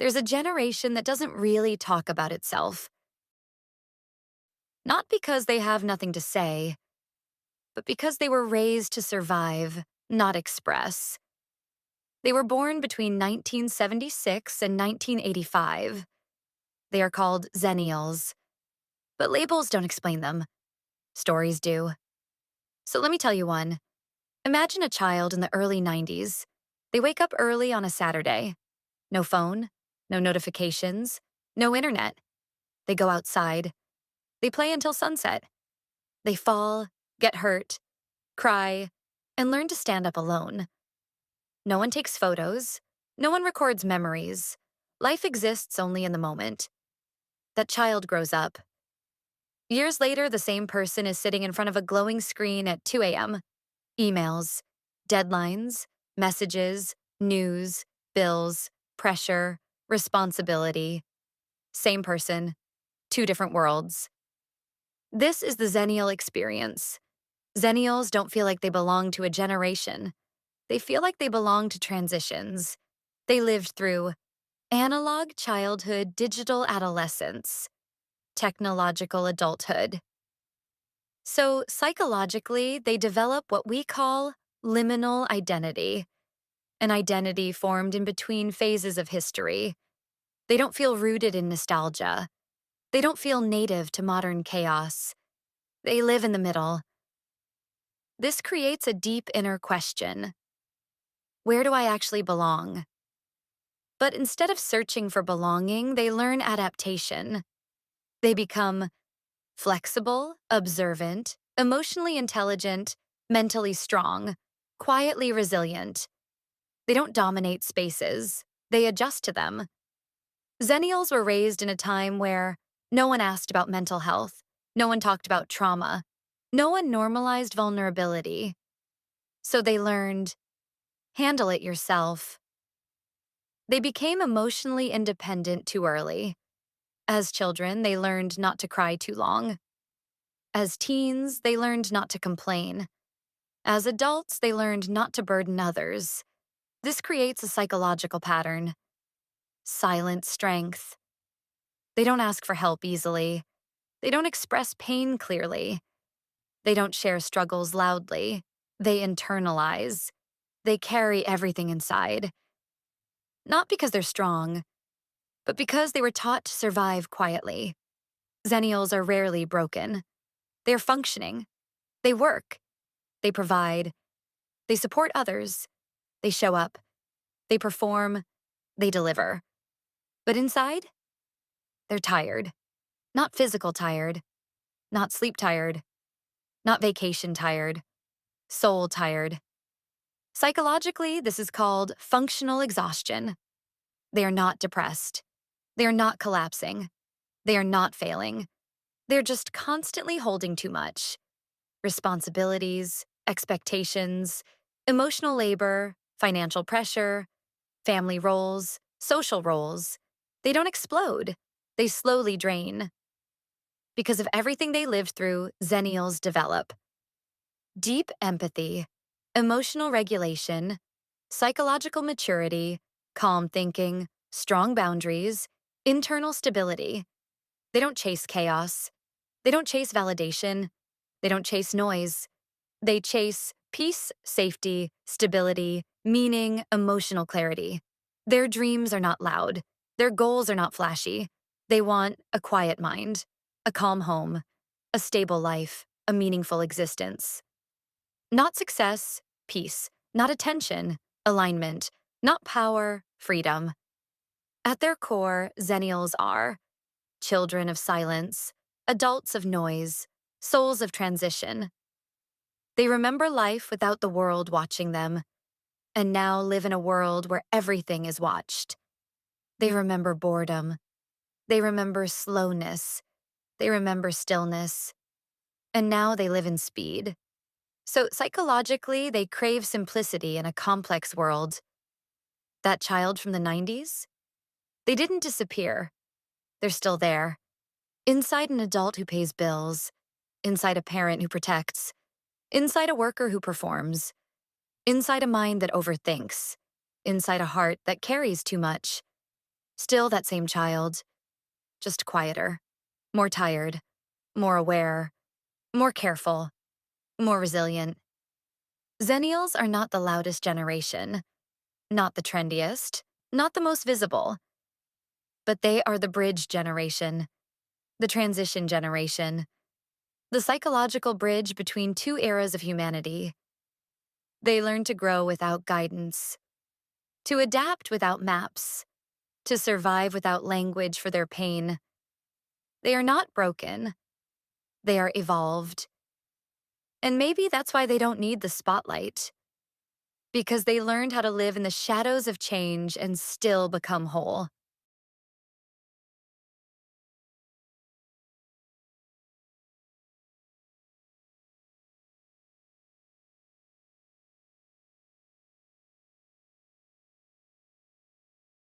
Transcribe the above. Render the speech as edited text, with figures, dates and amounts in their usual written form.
There's a generation that doesn't really talk about itself, not because they have nothing to say, but because they were raised to survive, not express. They were born between 1976 and 1985. They are called Xennials, but labels don't explain them. Stories do. So let me tell you one. Imagine a child in the early 90s. They wake up early on a Saturday. No phone, no notifications, no internet. They go outside. They play until sunset. They fall, get hurt, cry, and learn to stand up alone. No one takes photos. No one records memories. Life exists only in the moment. That child grows up. Years later, the same person is sitting in front of a glowing screen at 2 a.m. Emails, deadlines, messages, news, bills, pressure, responsibility. Same person, two different worlds. This is the Xennial experience. Xennials don't feel like they belong to a generation. They feel like they belong to transitions. They lived through analog childhood, digital adolescence, technological adulthood. So psychologically, they develop what we call liminal identity, an identity formed in between phases of history. They don't feel rooted in nostalgia. They don't feel native to modern chaos. They live in the middle. This creates a deep inner question. Where do I actually belong? But instead of searching for belonging, they learn adaptation. They become flexible, observant, emotionally intelligent, mentally strong, quietly resilient. They don't dominate spaces. They adjust to them. Xennials were raised in a time where no one asked about mental health. No one talked about trauma. No one normalized vulnerability. So they learned, handle it yourself. They became emotionally independent too early. As children, they learned not to cry too long. As teens, they learned not to complain. As adults, they learned not to burden others. This creates a psychological pattern. Silent strength. They don't ask for help easily. They don't express pain clearly. They don't share struggles loudly. They internalize. They carry everything inside. Not because they're strong, but because they were taught to survive quietly. Xennials are rarely broken. They're functioning. They work. They provide. They support others. They show up. They perform. They deliver. But inside, they're tired. Not physical tired. Not sleep tired. Not vacation tired. Soul tired. Psychologically, this is called functional exhaustion. They are not depressed. They are not collapsing. They are not failing. They're just constantly holding too much. Responsibilities, expectations, emotional labor, financial pressure, family roles, social roles. They don't explode. They slowly drain. Because of everything they lived through, Xennials develop deep empathy, emotional regulation, psychological maturity, calm thinking, strong boundaries, internal stability. They don't chase chaos. They don't chase validation. They don't chase noise. They chase peace, safety, stability, meaning, emotional clarity. Their dreams are not loud. Their goals are not flashy. They want a quiet mind, a calm home, a stable life, a meaningful existence. Not success, peace. Not attention, alignment. Not power, freedom. At their core, Xennials are children of silence, adults of noise, souls of transition. They remember life without the world watching them, and now live in a world where everything is watched. They remember boredom. They remember slowness. They remember stillness. And now they live in speed. So psychologically, they crave simplicity in a complex world. That child from the 90s? They didn't disappear. They're still there. Inside an adult who pays bills. Inside a parent who protects. Inside a worker who performs. Inside a mind that overthinks. Inside a heart that carries too much. Still that same child, just quieter, more tired, more aware, more careful, more resilient. Xennials are not the loudest generation, not the trendiest, not the most visible, but they are the bridge generation, the transition generation, the psychological bridge between two eras of humanity. They learn to grow without guidance, to adapt without maps, to survive without language for their pain. They are not broken, they are evolved. And maybe that's why they don't need the spotlight, because they learned how to live in the shadows of change and still become whole.